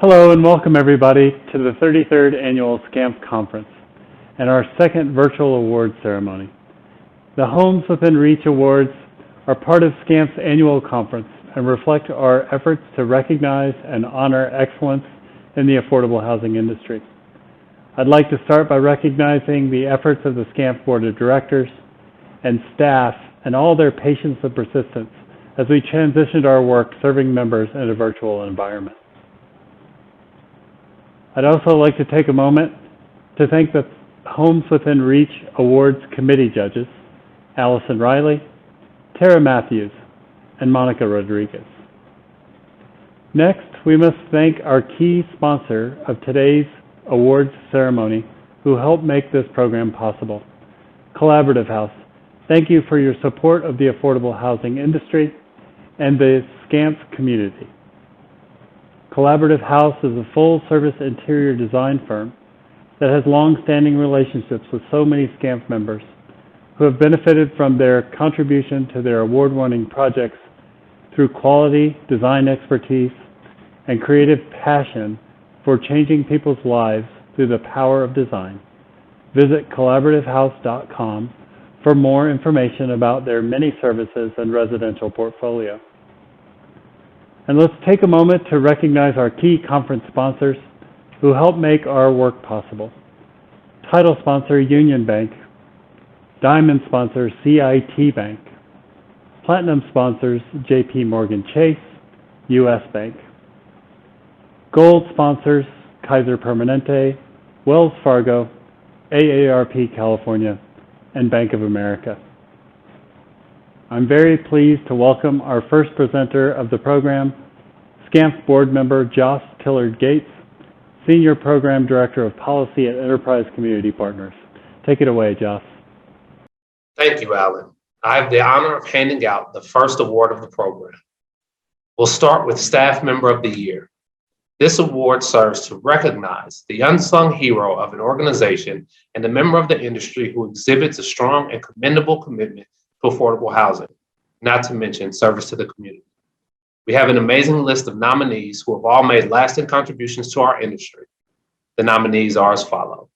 Hello and welcome everybody to the 33rd Annual SCANPH Conference and our second virtual awards ceremony. The Homes Within Reach Awards are part of SCANPH's annual conference and reflect our efforts to recognize and honor excellence in the affordable housing industry. I'd like to start by recognizing the efforts of the SCANPH Board of Directors and staff and all their patience and persistence as we transitioned our work serving members in a virtual environment. I'd also like to take a moment to thank the Homes Within Reach Awards Committee judges, Allison Riley, Tara Matthews, and Monica Rodriguez. Next, we must thank our key sponsor of today's awards ceremony who helped make this program possible, Collaborative House. Thank you for your support of the affordable housing industry and the SCANPH community. Collaborative House is a full-service interior design firm that has long-standing relationships with so many SCANPH members who have benefited from their contribution to their award-winning projects through quality, design expertise, and creative passion for changing people's lives through the power of design. Visit collaborativehouse.com for more information about their many services and residential portfolio. And let's take a moment to recognize our key conference sponsors who help make our work possible. Title sponsor Union Bank, Diamond sponsor CIT Bank, Platinum sponsors JP Morgan Chase, US Bank, Gold sponsors Kaiser Permanente, Wells Fargo, AARP California, and Bank of America. I'm very pleased to welcome our first presenter of the program, SCANPH board member Joss Tillard Gates, Senior Program Director of Policy at Enterprise Community Partners. Take it away, Joss. Thank you, Alan. I have the honor of handing out the first award of the program. We'll start with Staff Member of the Year. This award serves to recognize the unsung hero of an organization and a member of the industry who exhibits a strong and commendable commitment to affordable housing, not to mention service to the community. We have an amazing list of nominees who have all made lasting contributions to our industry. The nominees are as follows: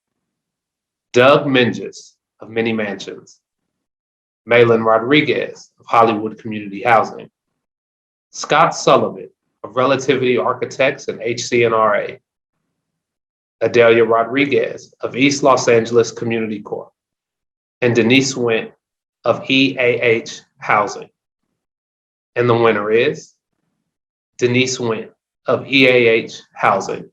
Doug Minges of Many Mansions, Malin Rodriguez of Hollywood Community Housing, Scott Sullivan of Relativity Architects and HCNRA, Adelia Rodriguez of East Los Angeles Community Corp, and Denise Went of EAH Housing. And the winner is Denise Went of EAH Housing.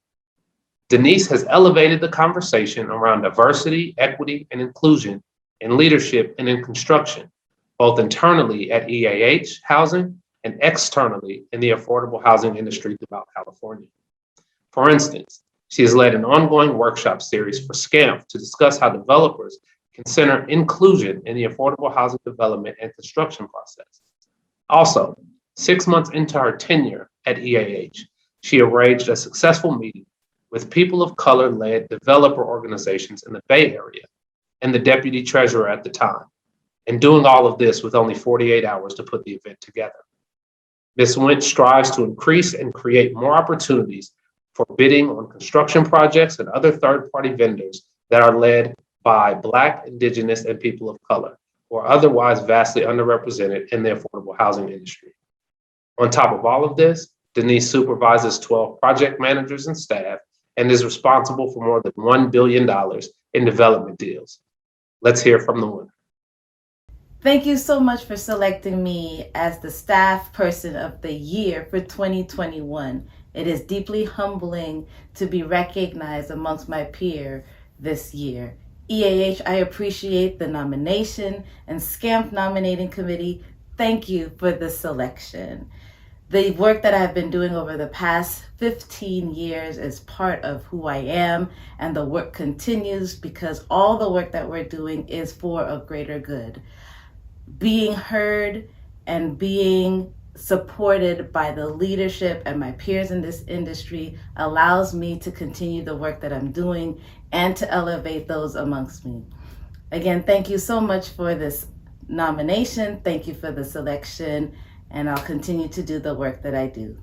Denise has elevated the conversation around diversity, equity, and inclusion in leadership and in construction, both internally at EAH Housing and externally in the affordable housing industry throughout California. For instance, she has led an ongoing workshop series for SCANPH to discuss how developers can center inclusion in the affordable housing development and construction process. Also, 6 months into her tenure at EAH, she arranged a successful meeting with people of color-led developer organizations in the Bay Area and the deputy treasurer at the time, and doing all of this with only 48 hours to put the event together. Ms. Went strives to increase and create more opportunities for bidding on construction projects and other third-party vendors that are led by Black, Indigenous, and people of color, or otherwise vastly underrepresented in the affordable housing industry. On top of all of this, Denise supervises 12 project managers and staff and is responsible for more than $1 billion in development deals. Let's hear from the winner. Thank you so much for selecting me as the Staff Person of the Year for 2021. It is deeply humbling to be recognized amongst my peer this year. EAH, I appreciate the nomination, and SCANPH Nominating Committee, thank you for the selection. The work that I've been doing over the past 15 years is part of who I am, and the work continues because all the work that we're doing is for a greater good. Being heard and being supported by the leadership and my peers in this industry allows me to continue the work that I'm doing and to elevate those amongst me. Again, thank you so much for this nomination. Thank you for the selection, and I'll continue to do the work that I do.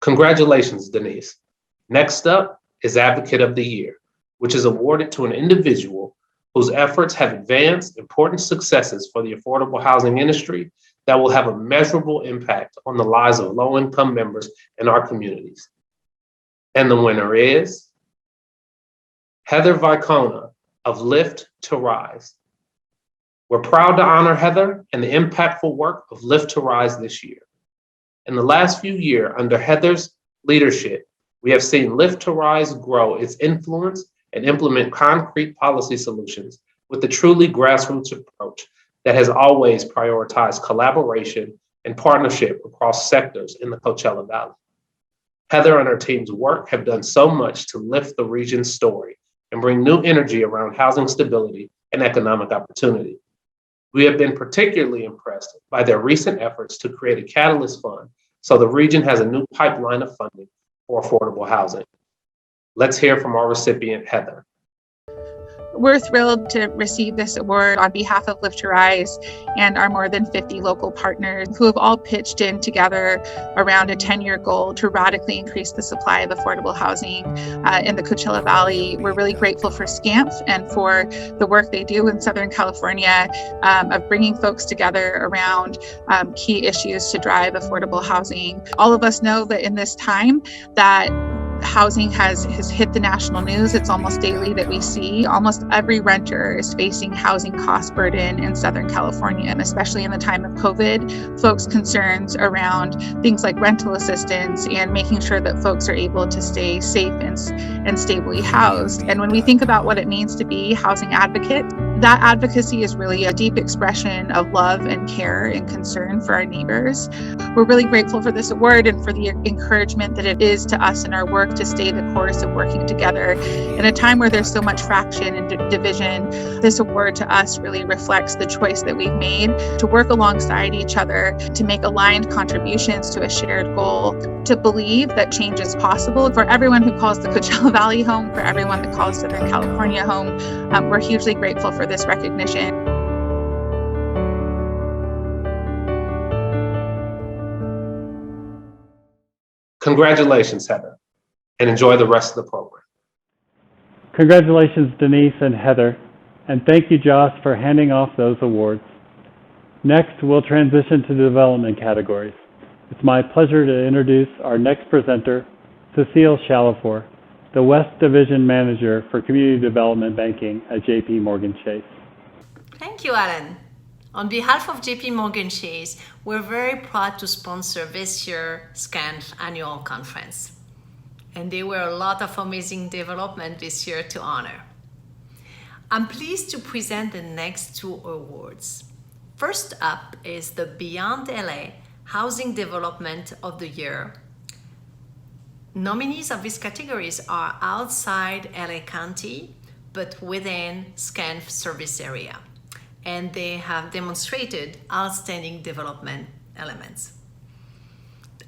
Congratulations, Denise. Next up is Advocate of the Year, which is awarded to an individual whose efforts have advanced important successes for the affordable housing industry that will have a measurable impact on the lives of low-income members in our communities. And the winner is Heather Vicona of Lift to Rise. We're proud to honor Heather and the impactful work of Lift to Rise this year. In the last few years, under Heather's leadership, we have seen Lift to Rise grow its influence and implement concrete policy solutions with a truly grassroots approach that has always prioritized collaboration and partnership across sectors in the Coachella Valley. Heather and her team's work have done so much to lift the region's story and bring new energy around housing stability and economic opportunity. We have been particularly impressed by their recent efforts to create a catalyst fund so the region has a new pipeline of funding for affordable housing. Let's hear from our recipient, Heather. We're thrilled to receive this award on behalf of Lift to Rise and our more than 50 local partners who have all pitched in together around a 10-year goal to radically increase the supply of affordable housing in the Coachella Valley. We're really grateful for SCANPH and for the work they do in Southern California of bringing folks together around key issues to drive affordable housing. All of us know that in this time that housing has hit the national news. It's almost daily that we see almost every renter is facing housing cost burden in Southern California, and especially in the time of COVID, folks' concerns around things like rental assistance and making sure that folks are able to stay safe and stably housed. And when we think about what it means to be housing advocate, that advocacy is really a deep expression of love and care and concern for our neighbors. We're really grateful for this award and for the encouragement that it is to us in our work to stay the course of working together. In a time where there's so much fraction and division, this award to us really reflects the choice that we've made to work alongside each other, to make aligned contributions to a shared goal, to believe that change is possible for everyone who calls the Coachella Valley home, for everyone that calls Southern California home. We're hugely grateful for this recognition. Congratulations, Heather, and enjoy the rest of the program. Congratulations, Denise and Heather, and thank you, Josh, for handing off those awards. Next, we'll transition to the development categories. It's my pleasure to introduce our next presenter, Cecile Chalafour, the West Division Manager for Community Development Banking at JP Morgan Chase. Thank you, Alan. On behalf of JP Morgan Chase, we're very proud to sponsor this year's SCANPH annual conference. And there were a lot of amazing development this year to honor. I'm pleased to present the next two awards. First up is the Beyond LA Housing Development of the Year. Nominees of these categories are outside LA County, but within SCANPH service area. And they have demonstrated outstanding development elements.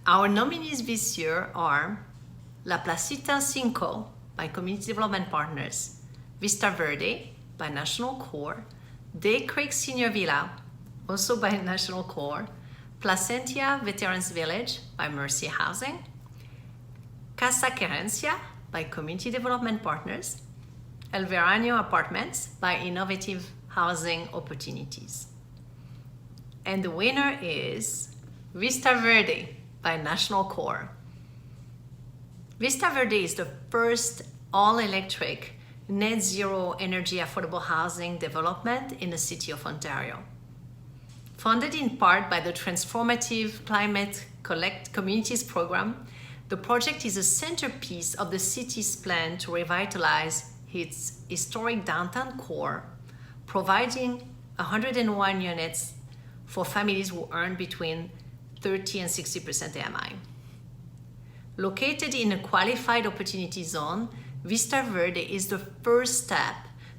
Our nominees this year are La Placita Cinco by Community Development Partners, Vista Verde by National Core, Day Creek Senior Villa, also by National Core, Placentia Veterans Village by Mercy Housing, Casa Querencia by Community Development Partners, El Verano Apartments by Innovative Housing Opportunities. And the winner is Vista Verde by National Core. Vista Verde is the first all-electric, net zero energy affordable housing development in the city of Ontario. Funded in part by the Transformative Climate Collect Communities program, the project is a centerpiece of the city's plan to revitalize its historic downtown core, providing 101 units for families who earn between 30 and 60% AMI. Located in a qualified opportunity zone, Vista Verde is the first step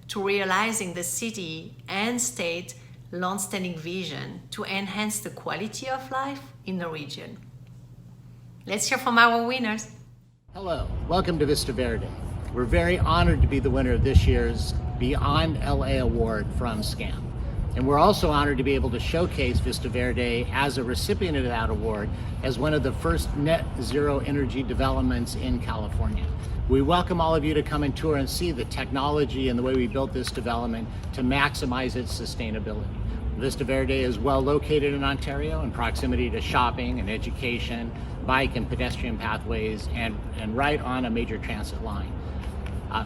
to realizing the city and state long-standing vision to enhance the quality of life in the region. Let's hear from our winners. Hello, welcome to Vista Verde. We're very honored to be the winner of this year's Beyond LA Award from SCANPH. And we're also honored to be able to showcase Vista Verde as a recipient of that award as one of the first net zero energy developments in California. We welcome all of you to come and tour and see the technology and the way we built this development to maximize its sustainability. Vista Verde is well located in Ontario in proximity to shopping and education, bike and pedestrian pathways, and right on a major transit line.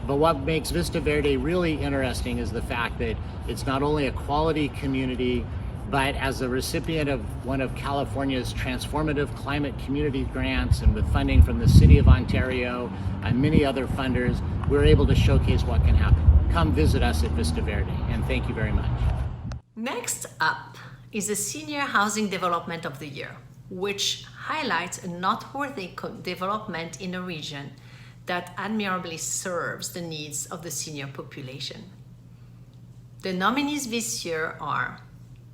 But what makes Vista Verde really interesting is the fact that it's not only a quality community, but as a recipient of one of California's transformative climate community grants and with funding from the City of Ontario and many other funders, we're able to showcase what can happen. Come visit us at Vista Verde, and thank you very much. Next up is the Senior Housing Development of the Year, which highlights a noteworthy development in a region that admirably serves the needs of the senior population. The nominees this year are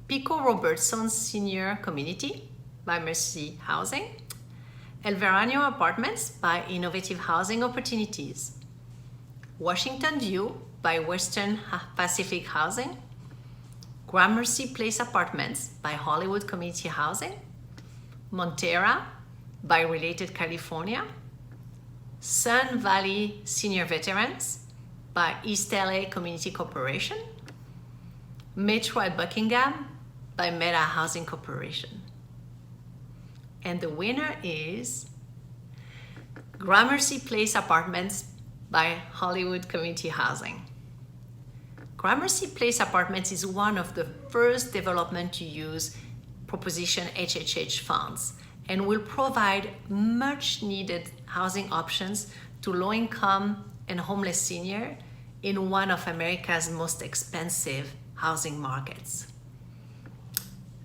Pico Robertson's Senior Community by Mercy Housing, El Veranio Apartments by Innovative Housing Opportunities, Washington View by Western Pacific Housing, Gramercy Place Apartments by Hollywood Community Housing, Montera by Related California, Sun Valley Senior Veterans by East LA Community Corporation, Metro at Buckingham by Meta Housing Corporation. And the winner is Gramercy Place Apartments by Hollywood Community Housing. Gramercy Place Apartments is one of the first development to use Proposition HHH funds and will provide much needed housing options to low-income and homeless seniors in one of America's most expensive housing markets.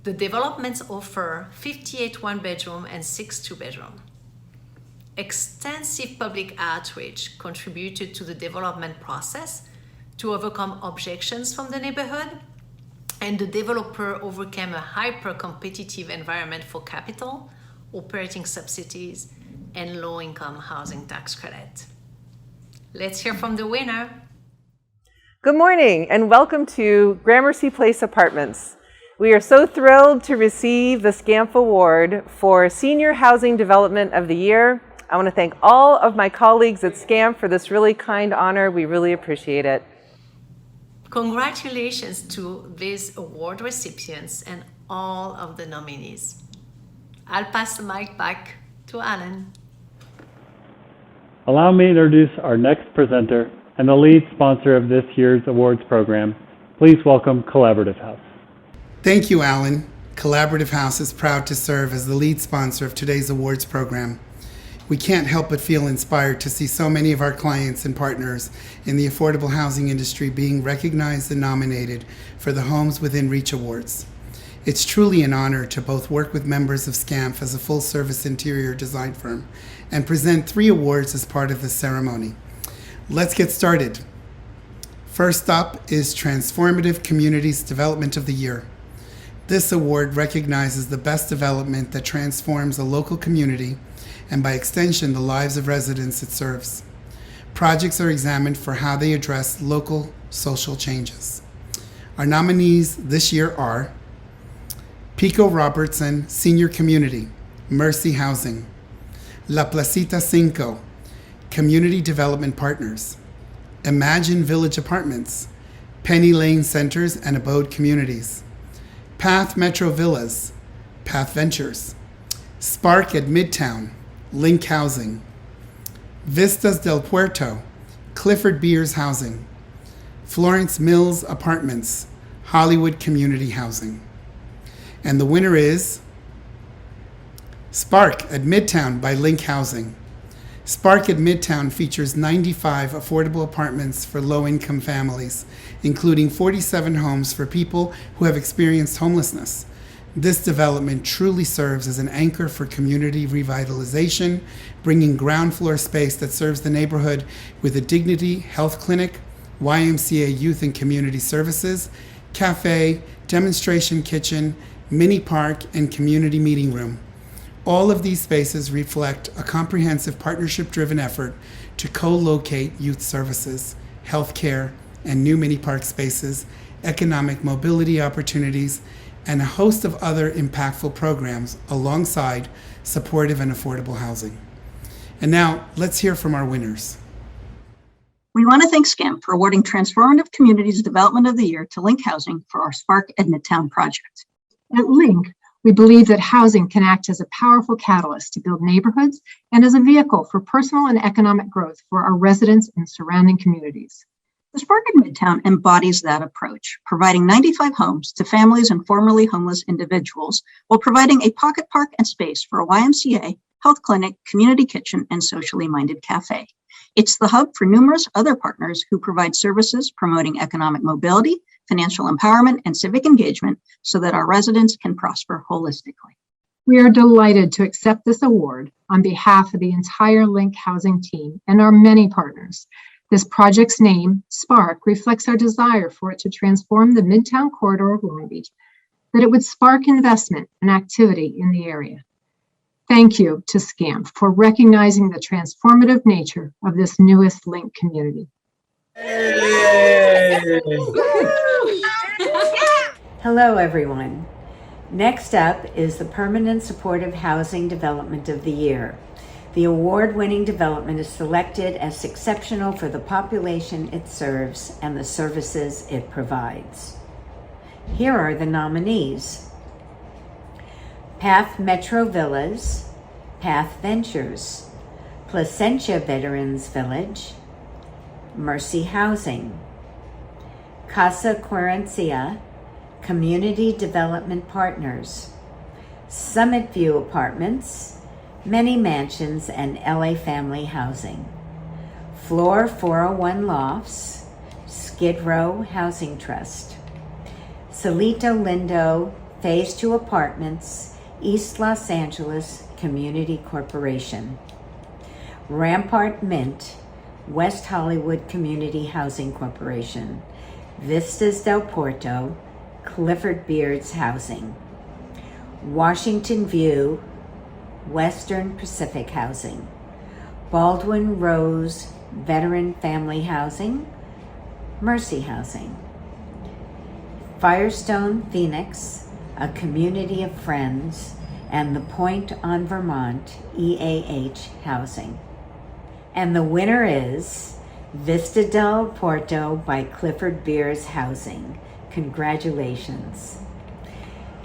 The developments offer 58 one-bedroom and 6 two-bedroom. Extensive public outreach contributed to the development process to overcome objections from the neighborhood, and the developer overcame a hyper-competitive environment for capital, operating subsidies, and low-income housing tax credit. Let's hear from the winner. Good morning and welcome to Gramercy Place Apartments. We are so thrilled to receive the SCANPH Award for Senior Housing Development of the Year. I want to thank all of my colleagues at SCANPH for this really kind honor. We really appreciate it. Congratulations to these award recipients and all of the nominees. I'll pass the mic back to Alan. Allow me to introduce our next presenter and the lead sponsor of this year's awards program. Please welcome Collaborative House. Thank you, Alan. Collaborative House is proud to serve as the lead sponsor of today's awards program. We can't help but feel inspired to see so many of our clients and partners in the affordable housing industry being recognized and nominated for the Homes Within Reach Awards. It's truly an honor to both work with members of SCANPH as a full-service interior design firm and present 3 awards as part of the ceremony. Let's get started. First up is Transformative Communities Development of the Year. This award recognizes the best development that transforms a local community and by extension the lives of residents it serves. Projects are examined for how they address local social changes. Our nominees this year are Pico Robertson Senior Community, Mercy Housing, La Placita Cinco, Community Development Partners, Imagine Village Apartments, Penny Lane Centers and Abode Communities, Path Metro Villas, Path Ventures, Spark at Midtown, Link Housing, Vistas del Puerto, Clifford Beers Housing, Florence Mills Apartments, Hollywood Community Housing. And the winner is Spark at Midtown by Link Housing. Spark at Midtown features 95 affordable apartments for low-income families, including 47 homes for people who have experienced homelessness. This development truly serves as an anchor for community revitalization, bringing ground floor space that serves the neighborhood with a Dignity Health Clinic, YMCA Youth and Community Services, cafe, demonstration kitchen, mini park, and community meeting room. All of these spaces reflect a comprehensive partnership-driven effort to co-locate youth services, healthcare, and new mini park spaces, economic mobility opportunities, and a host of other impactful programs alongside supportive and affordable housing. And now, let's hear from our winners. We want to thank SCANPH for awarding Transformative Communities Development of the Year to Link Housing for our Spark at Midtown project. At Link, we believe that housing can act as a powerful catalyst to build neighborhoods and as a vehicle for personal and economic growth for our residents and surrounding communities. The Spark at Midtown embodies that approach, providing 95 homes to families and formerly homeless individuals while providing a pocket park and space for a YMCA, health clinic, community kitchen, and socially minded cafe. It's the hub for numerous other partners who provide services promoting economic mobility, financial empowerment, and civic engagement so that our residents can prosper holistically. We are delighted to accept this award on behalf of the entire Link Housing team and our many partners. This project's name, Spark, reflects our desire for it to transform the Midtown corridor of Long Beach, that it would spark investment and activity in the area. Thank you to SCANPH for recognizing the transformative nature of this newest Link community. Hello, everyone. Next up is the Permanent Supportive Housing Development of the Year. The award-winning development is selected as exceptional for the population it serves and the services it provides. Here are the nominees: Path Metro Villas, Path Ventures, Placentia Veterans Village, Mercy Housing, Casa Querencia, Community Development Partners, Summit View Apartments, Many Mansions and LA Family Housing, Floor 401 Lofts, Skid Row Housing Trust, Salito Lindo Phase 2 Apartments, East Los Angeles Community Corporation, Rampart Mint, West Hollywood Community Housing Corporation, Vistas del Puerto, Clifford Beard's Housing, Washington View, Western Pacific Housing, Baldwin Rose Veteran Family Housing, Mercy Housing, Firestone Phoenix, A Community of Friends, and the Point on Vermont EAH Housing. And the winner is Vista del Puerto by Clifford Beard's Housing. Congratulations.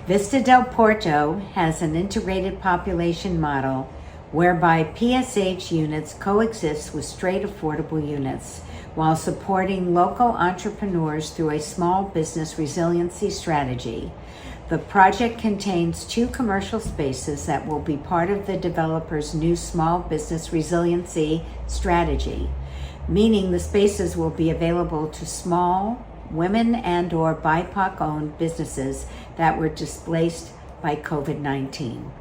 Vista del Puerto has an integrated population model whereby PSH units coexist with straight affordable units while supporting local entrepreneurs through a small business resiliency strategy. The project contains 2 commercial spaces that will be part of the developer's new small business resiliency strategy, meaning the spaces will be available to small, women and/or BIPOC-owned businesses that were displaced by COVID-19.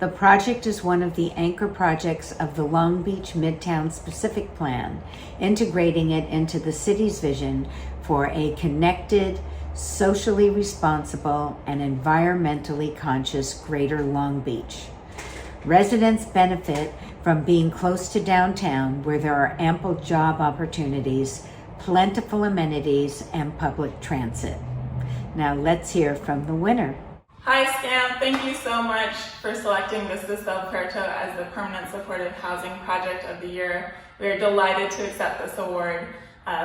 The project is one of the anchor projects of the Long Beach Midtown Specific Plan, integrating it into the city's vision for a connected, socially responsible, and environmentally conscious Greater Long Beach. Residents benefit from being close to downtown, where there are ample job opportunities, plentiful amenities, and public transit. Now let's hear from the winner. Hi SCANPH, thank you so much for selecting Vistas del Puerto as the Permanent Supportive Housing Project of the Year. We are delighted to accept this award.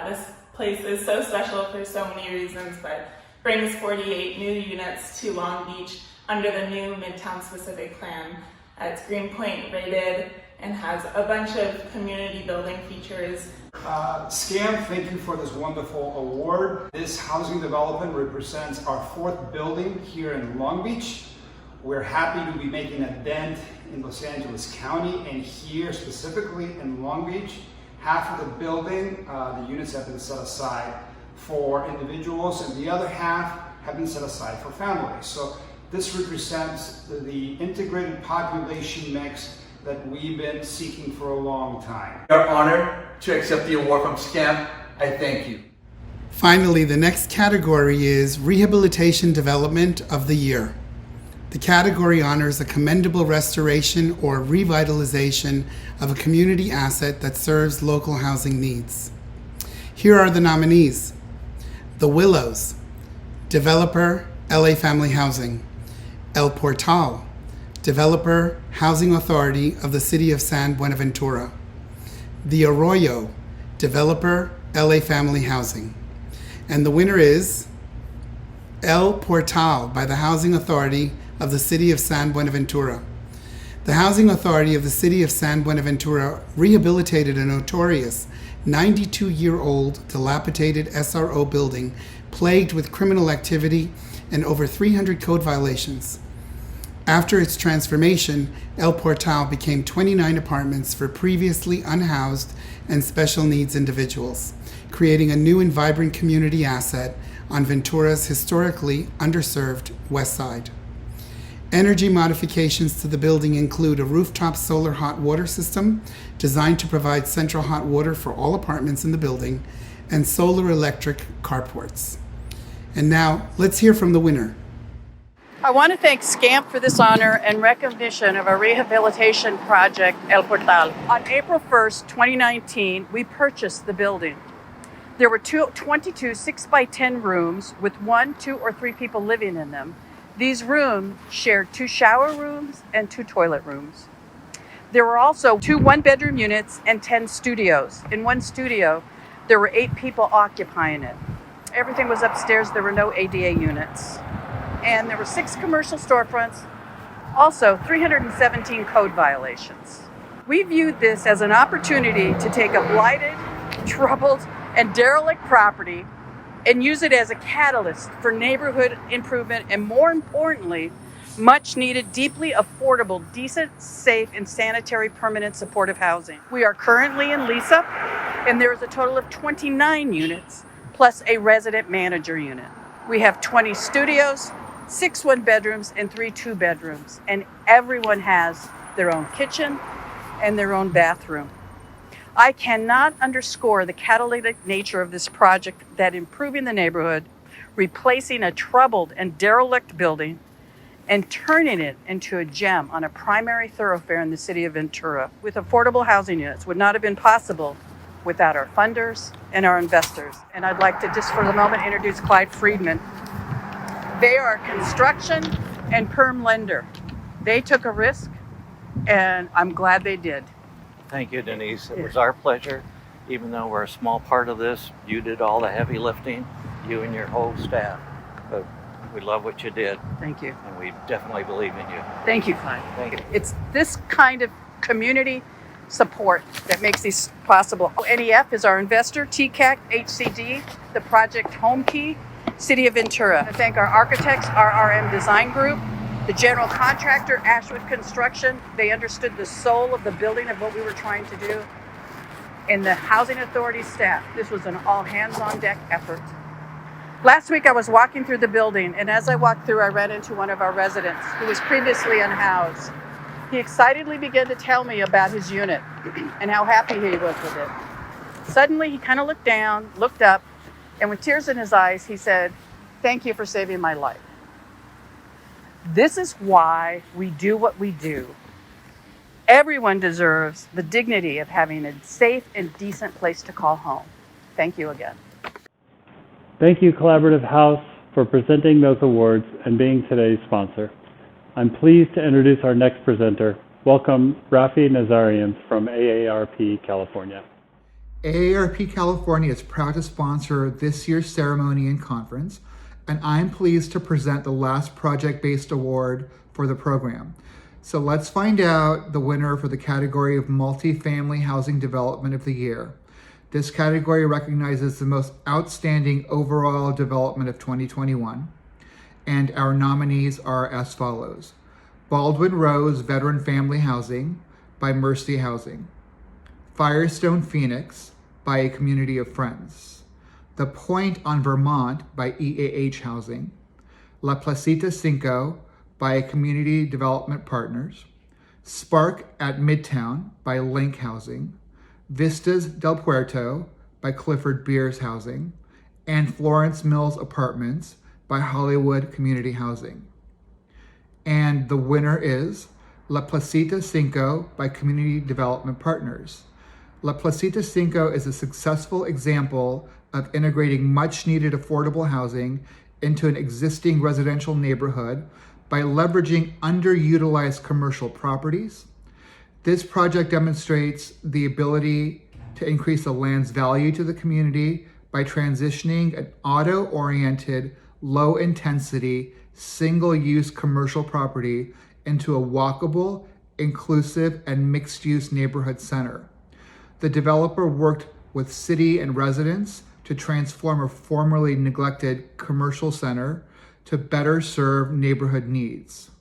This place is so special for so many reasons, but brings 48 new units to Long Beach under the new Midtown Specific Plan. It's Greenpoint rated and has a bunch of community building features. SCANPH, thank you for this wonderful award. This housing development represents our 4th building here in Long Beach. We're happy to be making a dent in Los Angeles County, and here specifically in Long Beach. Half of the building, the units have been set aside for individuals, and the other half have been set aside for families. So this represents the integrated population mix that we've been seeking for a long time. We are honored to accept the award from SCANPH. I thank you. Finally, the next category is Rehabilitation Development of the Year. The category honors a commendable restoration or revitalization of a community asset that serves local housing needs. Here are the nominees. The Willows, developer, LA Family Housing. El Portal, developer, Housing Authority of the City of San Buenaventura. The Arroyo, developer, LA Family Housing. And the winner is El Portal by the Housing Authority of the City of San Buenaventura. The Housing Authority of the City of San Buenaventura rehabilitated a notorious 92-year-old dilapidated SRO building plagued with criminal activity and over 300 code violations. After its transformation, El Portal became 29 apartments for previously unhoused and special needs individuals, creating a new and vibrant community asset on Ventura's historically underserved west side. Energy modifications to the building include a rooftop solar hot water system designed to provide central hot water for all apartments in the building and solar electric carports. And now, let's hear from the winner. I want to thank SCANPH for this honor and recognition of our rehabilitation project, El Portal. On April 1st, 2019, we purchased the building. There were 22 6x10 rooms with 1, 2, or 3 people living in them. These rooms shared 2 shower rooms and 2 toilet rooms. There were also 2 one-bedroom units and 10 studios. In one studio, there were 8 people occupying it. Everything was upstairs. There were no ADA units. And there were 6 commercial storefronts, also 317 code violations. We viewed this as an opportunity to take a blighted, troubled, and derelict property and use it as a catalyst for neighborhood improvement and, more importantly, much needed, deeply affordable, decent, safe, and sanitary permanent supportive housing. We are currently in lease-up, and there is a total of 29 units, plus a resident manager unit. We have 20 studios, 6 one-bedrooms, and 3 two-bedrooms, and everyone has their own kitchen and their own bathroom. I cannot underscore the catalytic nature of this project that improving the neighborhood, replacing a troubled and derelict building, and turning it into a gem on a primary thoroughfare in the city of Ventura with affordable housing units would not have been possible without our funders and our investors. And I'd like to just for the moment introduce Clyde Friedman. They are a construction and perm lender. They took a risk, and I'm glad they did. Thank you, Denise. It was our pleasure. Even though we're a small part of this, you did all the heavy lifting, you and your whole staff. But we love what you did. Thank you. And we definitely believe in you. Thank you, Clyde. Thank you. It's this kind of community support that makes these possible. NEF is our investor, TCAC, HCD, the project Home Key, City of Ventura. I thank our architects, RRM Design Group, the general contractor, Ashwood Construction. They understood the soul of the building of what we were trying to do. And the Housing Authority staff. This was an all hands on deck effort. Last week I was walking through the building, and as I walked through, I ran into one of our residents who was previously unhoused. He excitedly began to tell me about his unit and how happy he was with it. Suddenly he kind of looked down, looked up, and with tears in his eyes, he said, "Thank you for saving my life." This is why we do what we do. Everyone deserves the dignity of having a safe and decent place to call home. Thank you again. Thank you, Collaborative House, for presenting those awards and being today's sponsor. I'm pleased to introduce our next presenter. Welcome, Rafi Nazarian from AARP California. AARP California is proud to sponsor this year's ceremony and conference, and I'm pleased to present the last project-based award for the program. So let's find out the winner for the category of Multifamily Housing Development of the Year. This category recognizes the most outstanding overall development of 2021, and our nominees are as follows. Baldwin Rose Veteran Family Housing by Mercy Housing. Firestone Phoenix by A Community of Friends. The Point on Vermont by EAH Housing. La Placita Cinco by Community Development Partners. Spark at Midtown by Link Housing. Vistas del Puerto by Clifford Beers Housing. And Florence Mills Apartments by Hollywood Community Housing. And the winner is La Placita Cinco by Community Development Partners. La Placita Cinco is a successful example of integrating much needed affordable housing into an existing residential neighborhood by leveraging underutilized commercial properties. This project demonstrates the ability to increase the land's value to the community by transitioning an auto-oriented, low-intensity, single-use commercial property into a walkable, inclusive, and mixed-use neighborhood center. The developer worked with city and residents to transform a formerly neglected commercial center to better serve neighborhood needs.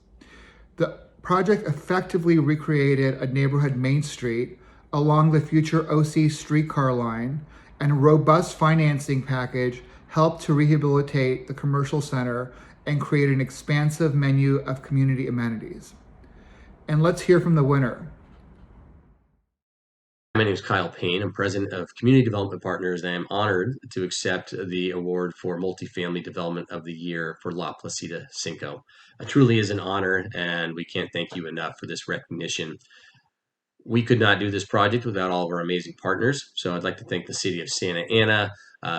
The project effectively recreated a neighborhood main street along the future OC streetcar line, and a robust financing package helped to rehabilitate the commercial center and create an expansive menu of community amenities. And let's hear from the winner. My name is Kyle Payne. I'm president of Community Development Partners, and I'm honored to accept the award for Multifamily Development of the Year for La Placita Cinco. It truly is an honor, and we can't thank you enough for this recognition. We could not do this project without all of our amazing partners, so I'd like to thank the City of Santa Ana,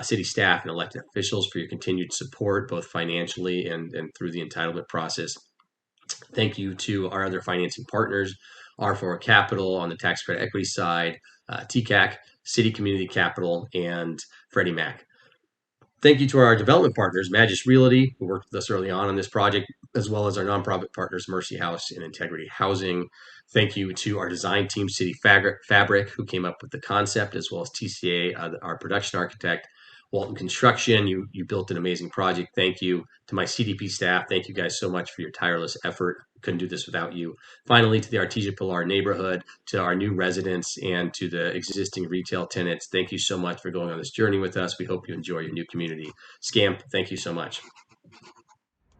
city staff, and elected officials for your continued support, both financially and through the entitlement process. Thank you to our other financing partners, R4 Capital on the tax credit equity side, TCAC, City Community Capital, and Freddie Mac. Thank you to our development partners, Magis Realty, who worked with us early on this project, as well as our nonprofit partners, Mercy House and Integrity Housing. Thank you to our design team, City Fabric, who came up with the concept, as well as TCA, our production architect. Walton Construction, you built an amazing project. Thank you to my CDP staff. Thank you guys so much for your tireless effort. Couldn't do this without you. Finally, to the Artesia Pilar neighborhood, to our new residents, and to the existing retail tenants, thank you so much for going on this journey with us. We hope you enjoy your new community. SCANPH, thank you so much.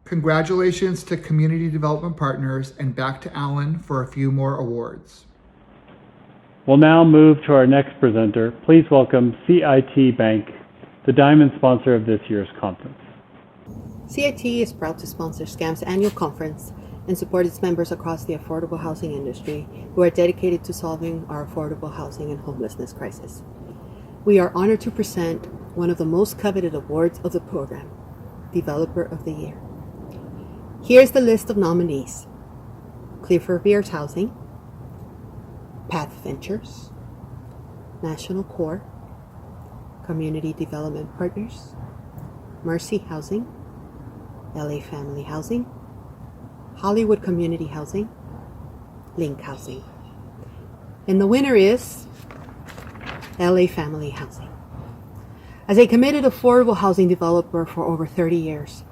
Congratulations to Community Development Partners, and back to Alan for a few more awards. We'll now move to our next presenter. Please welcome CIT Bank, the diamond sponsor of this year's conference. CIT is proud to sponsor SCANPH's annual conference and support its members across the affordable housing industry who are dedicated to solving our affordable housing and homelessness crisis. We are honored to present one of the most coveted awards of the program, Developer of the Year. Here's the list of nominees: Clifford Beers Housing, Path Ventures, National Core, Community Development Partners, Mercy Housing, LA Family Housing, Hollywood Community Housing, Link Housing. And the winner is LA Family Housing. As a committed affordable housing developer for over 30 years,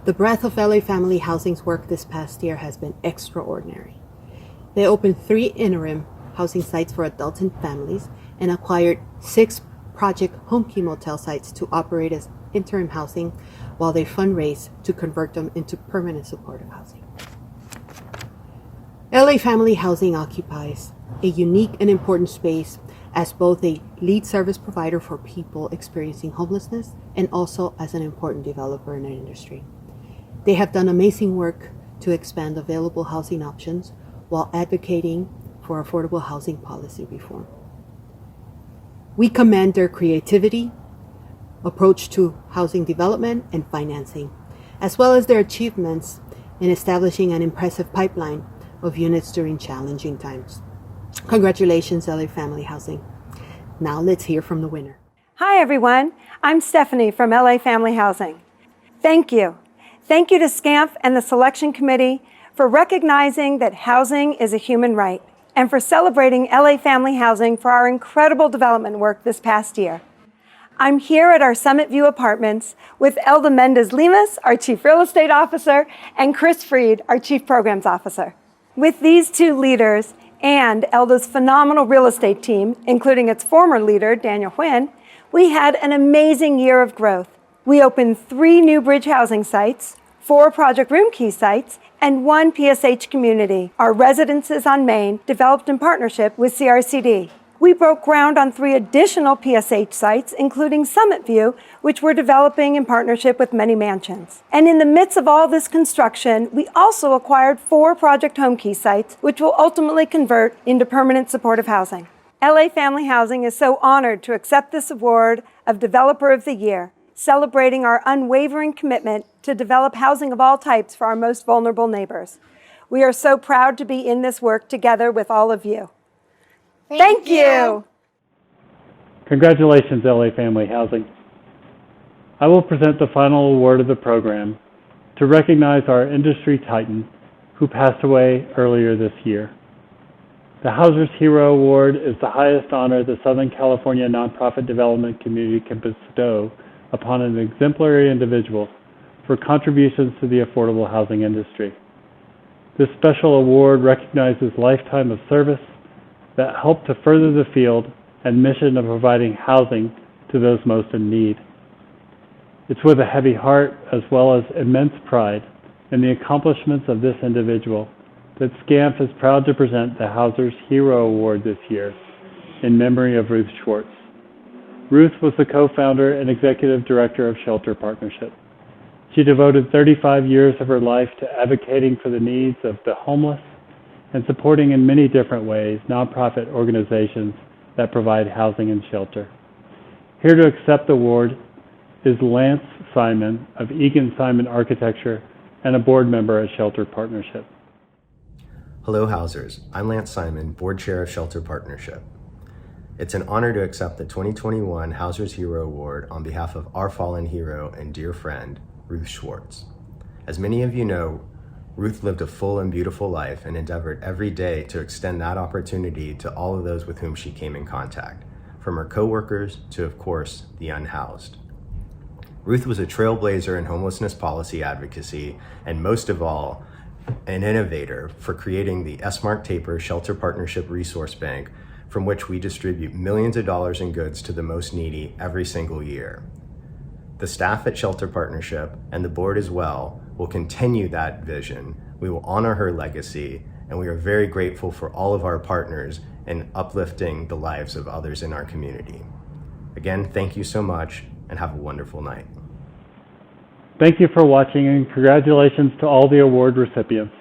the breadth of LA Family Housing's work this past year has been extraordinary. They opened 3 interim housing sites for adults and families and acquired 6 project home key motel sites to operate as interim housing while they fundraise to convert them into permanent supportive housing. LA Family Housing occupies a unique and important space as both a lead service provider for people experiencing homelessness and also as an important developer in the industry. They have done amazing work to expand available housing options while advocating for affordable housing policy reform. We commend their creativity, approach to housing development and financing, as well as their achievements in establishing an impressive pipeline of units during challenging times. Congratulations, LA Family Housing. Now let's hear from the winner. Hi, everyone. I'm Stephanie from LA Family Housing. Thank you. Thank you to SCANPH and the selection committee for recognizing that housing is a human right, and for celebrating LA Family Housing for our incredible development work this past year. I'm here at our Summit View Apartments with Elda Mendez-Limas, our Chief Real Estate Officer, and Chris Freed, our Chief Programs Officer. With these 2 leaders and Elda's phenomenal real estate team, including its former leader, Daniel Huynh, we had an amazing year of growth. We opened 3 new bridge housing sites, 4 project room key sites, and 1 PSH community, our residences on Main, developed in partnership with CRCD. We broke ground on 3 additional PSH sites, including Summit View, which we're developing in partnership with Many Mansions. And in the midst of all this construction, we also acquired 4 project home key sites, which will ultimately convert into permanent supportive housing. LA Family Housing is so honored to accept this award of Developer of the Year, celebrating our unwavering commitment to develop housing of all types for our most vulnerable neighbors. We are so proud to be in this work together with all of you. Thank you. Congratulations, LA Family Housing. I will present the final award of the program to recognize our industry titan who passed away earlier this year. The Housers Hero Award is the highest honor the Southern California nonprofit development community can bestow upon an exemplary individual for contributions to the affordable housing industry. This special award recognizes lifetime of service that helped to further the field and mission of providing housing to those most in need. It's with a heavy heart as well as immense pride in the accomplishments of this individual that SCANPH is proud to present the Housers Hero Award this year in memory of Ruth Schwartz. Ruth was the co-founder and executive director of Shelter Partnership. She devoted 35 years of her life to advocating for the needs of the homeless and supporting in many different ways nonprofit organizations that provide housing and shelter. Here to accept the award is Lance Simon of Egan Simon Architecture and a board member at Shelter Partnership. Hello Housers, I'm Lance Simon, Board Chair of Shelter Partnership. It's an honor to accept the 2021 Housers Hero Award on behalf of our fallen hero and dear friend, Ruth Schwartz. As many of you know, Ruth lived a full and beautiful life and endeavored every day to extend that opportunity to all of those with whom she came in contact, from her coworkers to, of course, the unhoused. Ruth was a trailblazer in homelessness policy advocacy, and most of all, an innovator for creating the S. Mark Taper Shelter Partnership Resource Bank, from which we distribute millions of dollars in goods to the most needy every single year. The staff at Shelter Partnership, and the board as well, will continue that vision. We will honor her legacy, and we are very grateful for all of our partners in uplifting the lives of others in our community. Again, thank you so much, and have a wonderful night. Thank you for watching, and congratulations to all the award recipients.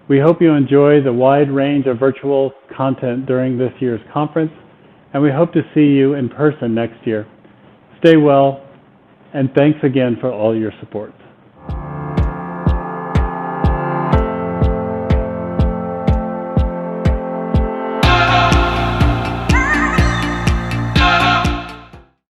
We hope you enjoy the wide range of virtual content during this year's conference, and we hope to see you in person next year. Stay well, and thanks again for all your support.